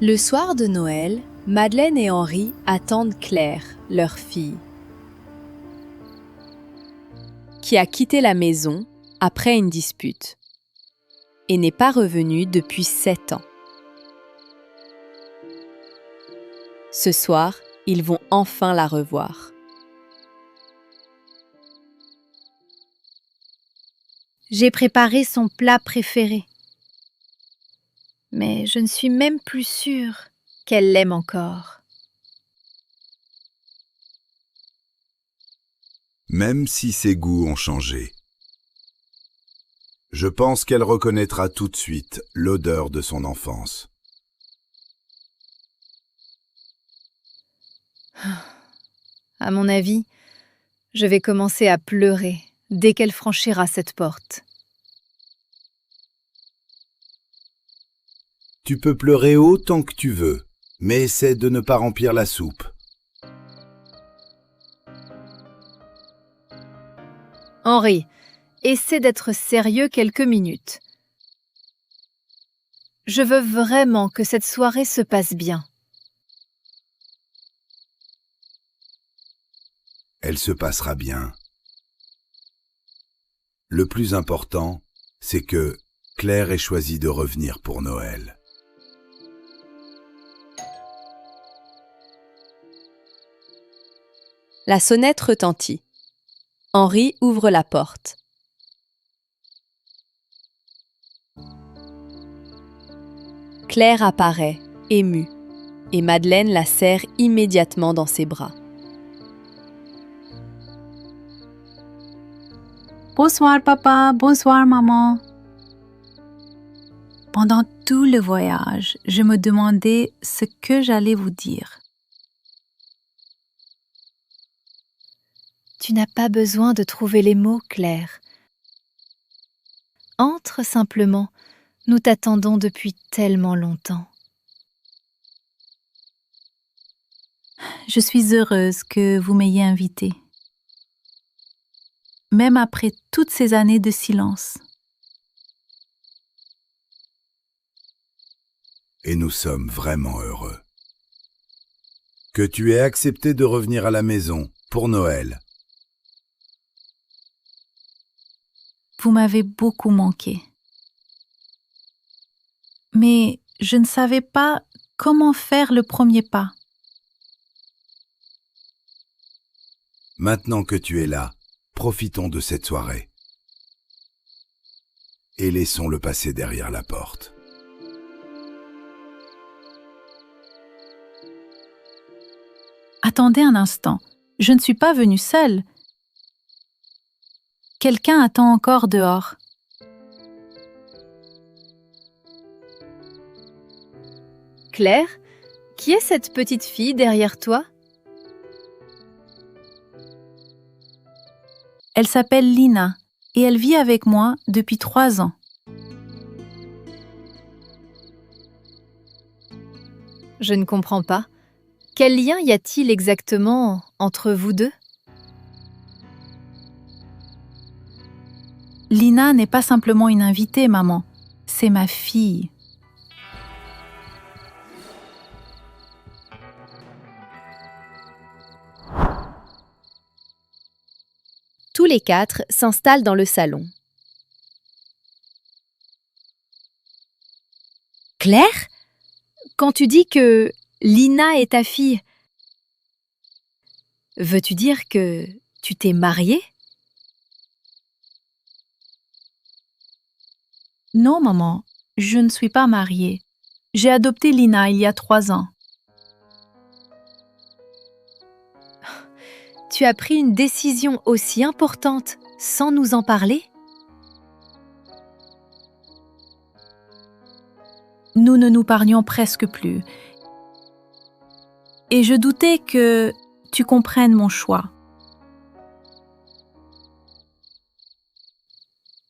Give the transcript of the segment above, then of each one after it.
Le soir de Noël, Madeleine et Henri attendent Claire, leur fille, qui a quitté la maison après une dispute et n'est pas revenue depuis 7 ans. Ce soir, ils vont enfin la revoir. J'ai préparé son plat préféré. Mais je ne suis même plus sûre qu'elle l'aime encore. Même si ses goûts ont changé. Je pense qu'elle reconnaîtra tout de suite l'odeur de son enfance. À mon avis, je vais commencer à pleurer dès qu'elle franchira cette porte. Tu peux pleurer autant que tu veux, mais essaie de ne pas remplir la soupe. Henri, essaie d'être sérieux quelques minutes. Je veux vraiment que cette soirée se passe bien. Elle se passera bien. Le plus important, c'est que Claire ait choisi de revenir pour Noël. La sonnette retentit. Henri ouvre la porte. Claire apparaît, émue, et Madeleine la serre immédiatement dans ses bras. Bonsoir papa, bonsoir maman. Pendant tout le voyage, je me demandais ce que j'allais vous dire. Tu n'as pas besoin de trouver les mots, Claire. Entre simplement, nous t'attendons depuis tellement longtemps. Je suis heureuse que vous m'ayez invitée. Même après toutes ces années de silence. Et nous sommes vraiment heureux. Que tu aies accepté de revenir à la maison pour Noël. Vous m'avez beaucoup manqué. Mais je ne savais pas comment faire le premier pas. Maintenant que tu es là, profitons de cette soirée. Et laissons le passé derrière la porte. Attendez un instant, je ne suis pas venue seule. Quelqu'un attend encore dehors. Claire, qui est cette petite fille derrière toi? Elle s'appelle Lina et elle vit avec moi depuis 3 ans. Je ne comprends pas. Quel lien y a-t-il exactement entre vous deux? Lina n'est pas simplement une invitée, maman. C'est ma fille. Tous les 4 s'installent dans le salon. Claire? Quand tu dis que Lina est ta fille, veux-tu dire que tu t'es mariée? Non, maman, je ne suis pas mariée. J'ai adopté Lina il y a 3 ans. Tu as pris une décision aussi importante sans nous en parler? Nous ne nous parlions presque plus. Et je doutais que tu comprennes mon choix.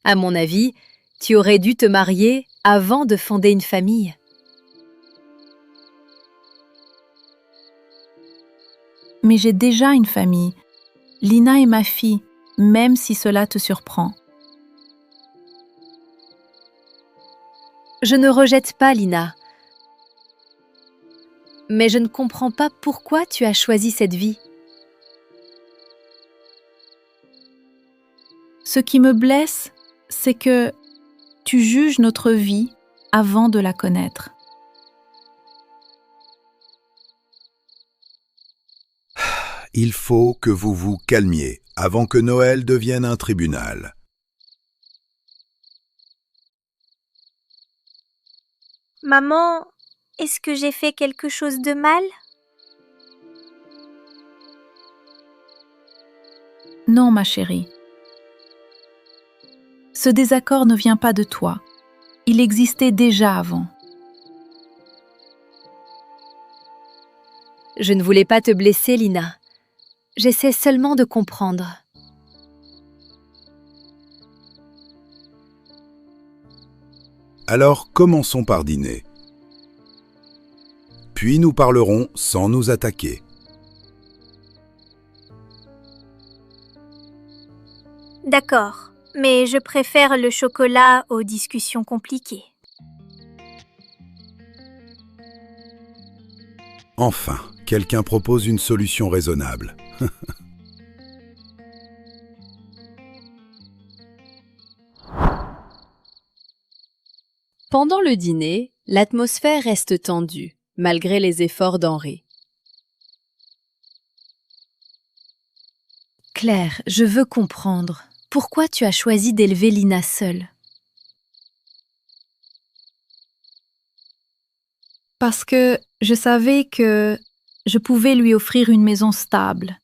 À mon avis, tu aurais dû te marier avant de fonder une famille. Mais j'ai déjà une famille. Lina est ma fille, même si cela te surprend. Je ne rejette pas Lina. mais je ne comprends pas pourquoi tu as choisi cette vie. Ce qui me blesse, c'est que tu juges notre vie avant de la connaître. Il faut que vous vous calmiez avant que Noël devienne un tribunal. Maman, est-ce que j'ai fait quelque chose de mal? Non, ma chérie. Ce désaccord ne vient pas de toi. Il existait déjà avant. Je ne voulais pas te blesser, Lina. J'essaie seulement de comprendre. Alors commençons par dîner. Puis nous parlerons sans nous attaquer. D'accord, mais je préfère le chocolat aux discussions compliquées. Enfin, quelqu'un propose une solution raisonnable. Pendant le dîner, l'atmosphère reste tendue, malgré les efforts d'Henri. Claire, je veux comprendre. Pourquoi tu as choisi d'élever Lina seule? Parce que je savais que je pouvais lui offrir une maison stable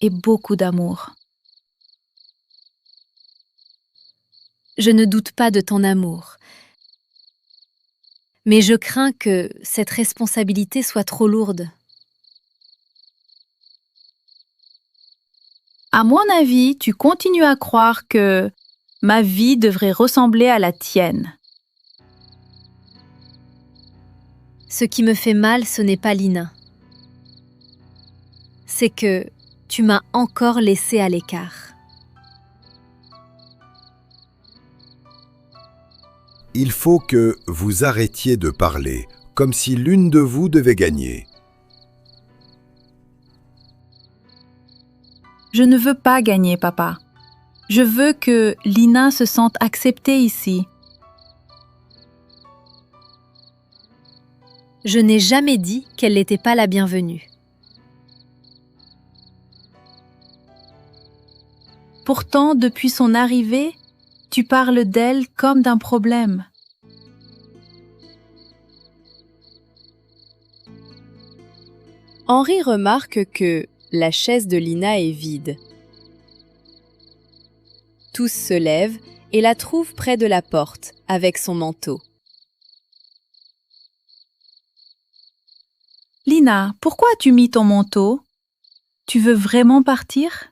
et beaucoup d'amour. Je ne doute pas de ton amour. Mais je crains que cette responsabilité soit trop lourde. À mon avis, tu continues à croire que ma vie devrait ressembler à la tienne. Ce qui me fait mal, ce n'est pas Lina. C'est que tu m'as encore laissée à l'écart. Il faut que vous arrêtiez de parler, comme si l'une de vous devait gagner. Je ne veux pas gagner, papa. Je veux que Lina se sente acceptée ici. Je n'ai jamais dit qu'elle n'était pas la bienvenue. Pourtant, depuis son arrivée, tu parles d'elle comme d'un problème. Henri remarque que la chaise de Lina est vide. Tous se lèvent et la trouvent près de la porte, avec son manteau. Lina, pourquoi as-tu mis ton manteau? Tu veux vraiment partir?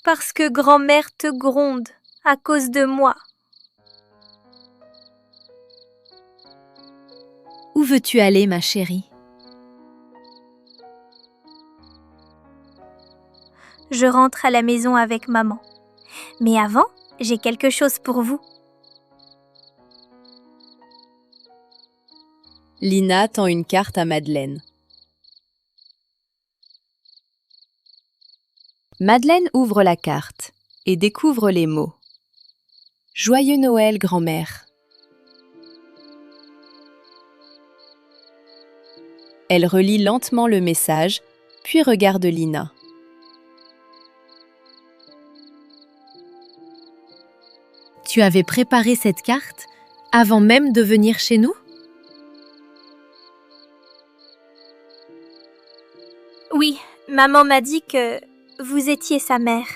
Parce que grand-mère te gronde à cause de moi. Où veux-tu aller, ma chérie? Je rentre à la maison avec maman. Mais avant, j'ai quelque chose pour vous. Lina tend une carte à Madeleine. Madeleine ouvre la carte et découvre les mots. Joyeux Noël, grand-mère. Elle relit lentement le message, puis regarde Lina. Tu avais préparé cette carte avant même de venir chez nous? Oui, maman m'a dit que vous étiez sa mère.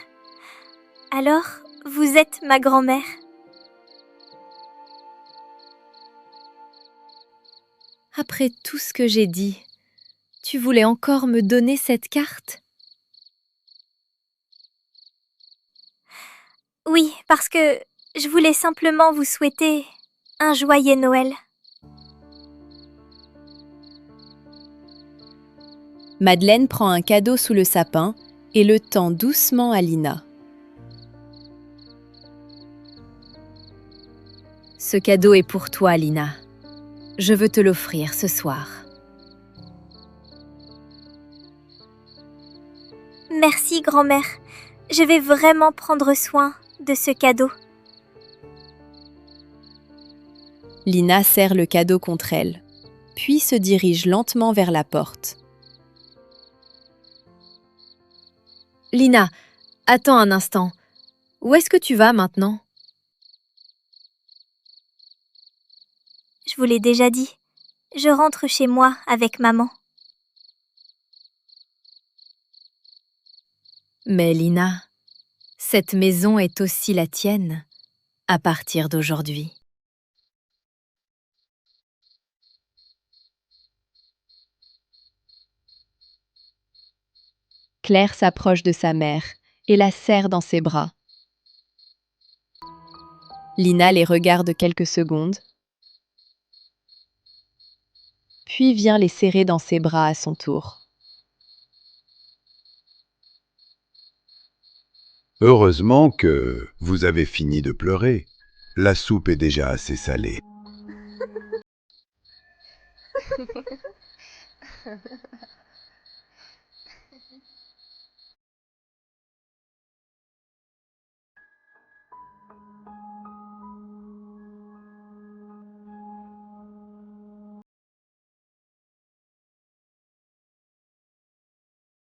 Alors, vous êtes ma grand-mère. Après tout ce que j'ai dit, tu voulais encore me donner cette carte? Oui, parce que je voulais simplement vous souhaiter un joyeux Noël. Madeleine prend un cadeau sous le sapin et le tend doucement à Lina. Ce cadeau est pour toi, Lina. Je veux te l'offrir ce soir. Merci, grand-mère. Je vais vraiment prendre soin de ce cadeau. Lina serre le cadeau contre elle, puis se dirige lentement vers la porte. Lina, attends un instant. Où est-ce que tu vas maintenant? Je vous l'ai déjà dit. Je rentre chez moi avec maman. Mais Lina, cette maison est aussi la tienne à partir d'aujourd'hui. Claire s'approche de sa mère et la serre dans ses bras. Lina les regarde quelques secondes, puis vient les serrer dans ses bras à son tour. Heureusement que vous avez fini de pleurer. La soupe est déjà assez salée.